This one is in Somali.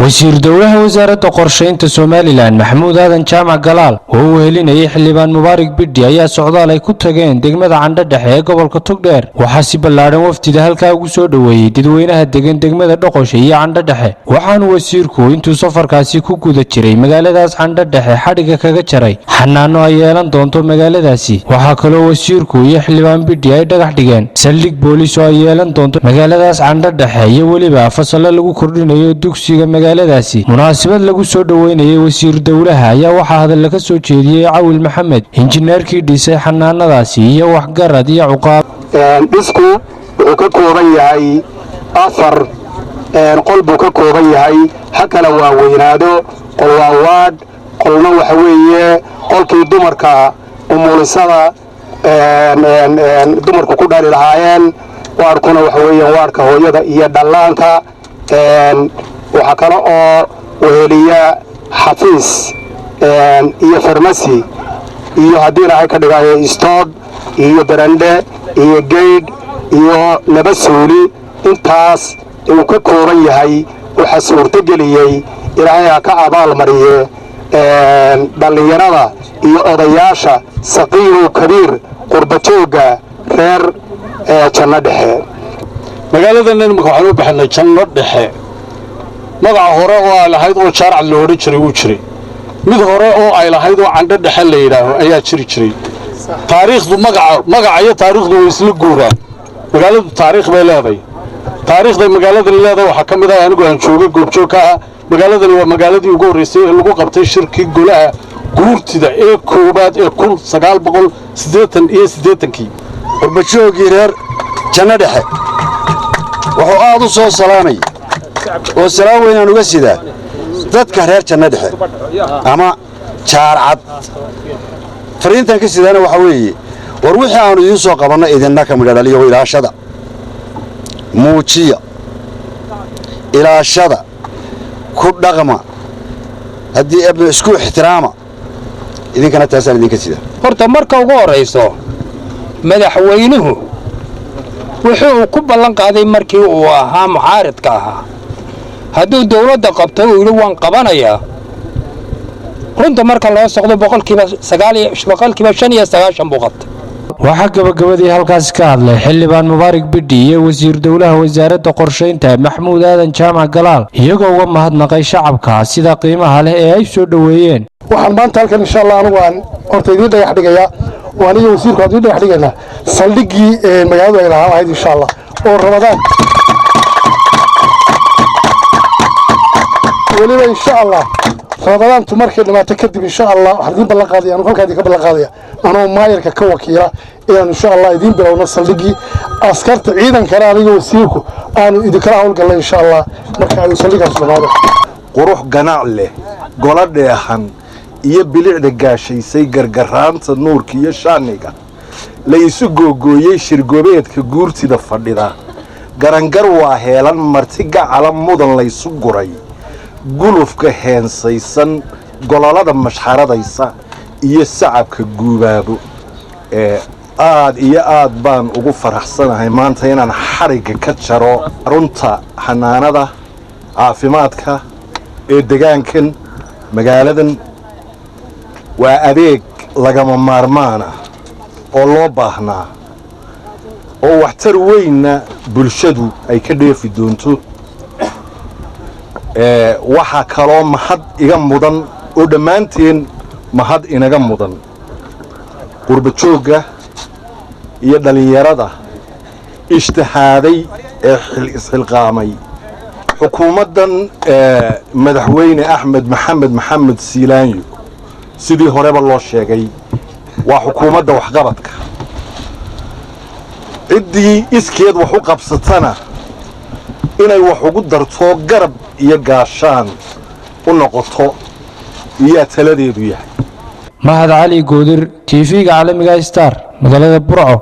wasiir dowlaha wasaaradda qorsheynta Somaliland Maxamuud Aadan Jaamac Galaal oo uu helinayay xildhibaan Mubaarak Bidhi ayaa socdaal ay ku tageen degmada Candho-Dhexe ee gobolka Togdheer waxaa si ballaaran wafdida halka ugu soo dhaweeyay dadweynaha degan degmada Dhoqosho iyo Candho-Dhexe waxaanu wasiirku intuu safarkaasi ku guda jiray magaaladaas Candho-Dhexe xadhiga kaga jaray xanaano ay yeelan doonto magaaladaasi waxaa kaloo wasiirku iyo xildhibaan Bidhi ay dhagax dhigeen saldhig booliis oo ay yeelan doonto magaaladaas Candho-Dhexe iyo waliba fasal lagu kordhinayo dugsiga magaaladaasi munaasabad lagu soo dhaweynayay wasiir dowlaha ayaa waxa hadal ka soo jeediyay Cawil Maxamed injineerkii dhisay xanaanadaasi iyo waxgarad iyo cuqaab dhisku wuxuu ka kooban yahay afar qol buu ka kooban yahay hakala waa weynaado qol waa waad qolna waxa weeye qolkii dumarka umulisada dumarku ku dhali lahaayeen waarkuna waxa weeye waarka hooyada iyo dhallaanka waxa kale oo weheliya xafiis iyo farmasi iyo haddii ay ka dhigayo istood iyo barandhe iyo geyd iyo laba suuli intaas uu ka kooban yahay waxa suurtageliyay ilaahay ka abaal mariye dhalinyarada iyo odayaasha saqiir kabiir qurbajooga reer Candho-Dhexe magaaladan imika waxaan u baxnay Candho-Dhexe magaca hore oo ay lahayd oo shaarc loo hori jiray uu jiray mid hore oo ay lahayd oo Candho-Dhexe la yiraahdo ayaa jiray taariikhdu magaca iyo taariikhdu way isla guuraan magaaladu taariikh bay leedahay taariikhda magaalada leedahay waxa kamid ah anigu aan joogo goobjoog ah magaaladan waa magaaladii ugu horeysay ee lagu qabtay shirkii golaha guurtida ee koobaad ee 1988kii qurbajoogii reer Candho-Dhexe wuxuu aad u soo salaamay oo salaam weyn aan uga sidaa dadka reer Candho-Dhexe ama jaarcad fariintan ka sidaana waxa weeye war wixii aanu idin soo qabanay idinna ka midhaliyo ilaashada muujiya ilaashada ku dhaqma haddii abna isku ixtiraama idinkana taasaan idinka sidaa horta marka ugu horeyso madaxweynuhu wuxuu ku ballan qaaday markii uu ahaa mucaaradka ahaa hadduu dawladda qabto uu yiri waan qabanayaa runta marka loo socdo boqolkiiba 95 buu qabtay waxa gabagabadii halkaas ka hadlay xildhibaan Mubaarak Bidhi iyo wasiir dowlaha wasaaradda qorsheynta Maxamuud Aadan Jaamac Galaal iyagoo uga mahadnaqay shacabka sida qiimaha leh ee ay soo dhaweeyeen waxaan maanta halkan insha Allah anigu aan horta idin dhagax dhigaya waan iyo wasiirku hadii dhagax dhigana saldhigii magaalada ay lahayd insha Allah oo Ramadaan waliba insha Allah Ramadaan markay dhamaatay kadib insha Allah hadii ballan qaadayaan halkaadii ka ballan qaadaya anoo maayarka ka wakiila inaan insha Allah idin bilowno saldhigii askarta ciidanka adiga wasiirku aanu idin kala hawlgalay insha Allah marka ay saldhigaas dhamaado qurux ganac leh gola dheehan iyo bilicda gaashaysay gargaraanta nuurka iyo shaaniga la isu googooyay shirgoobeedka guurtida fadhida garangar waa heelan martiga calam mudan la isu guray gulufka heensaysan gololada mashxaradaysa iyo sacabka guubaabo aad iyo aad baan ugu faraxsanahay maanta inaan xariga ka jaro runta xanaanada caafimaadka ee deegaankan magaaladan waa adeeg lagama maarmaana oo loo baahnaa oo waxtar weynna bulshadu ay ka dheefi doonto waxa kaloo mahad iga mudan oo dhammaanteen mahad inaga mudan qurbajooga iyo dhalinyarada ijtihaaday ee isxilqaamay xukuumaddan madaxweyne Axmed Maxamed Siilaanyo sidii horeba loo sheegay waa xukuumadda waxqabadka cidii iskeed wax u qabsatana inay wax ugu darto garab iyo gaashaan u noqoto iyo taladeedu yahay Mahad Ali Goodir TV-ga caalamiga Star magaalada Burco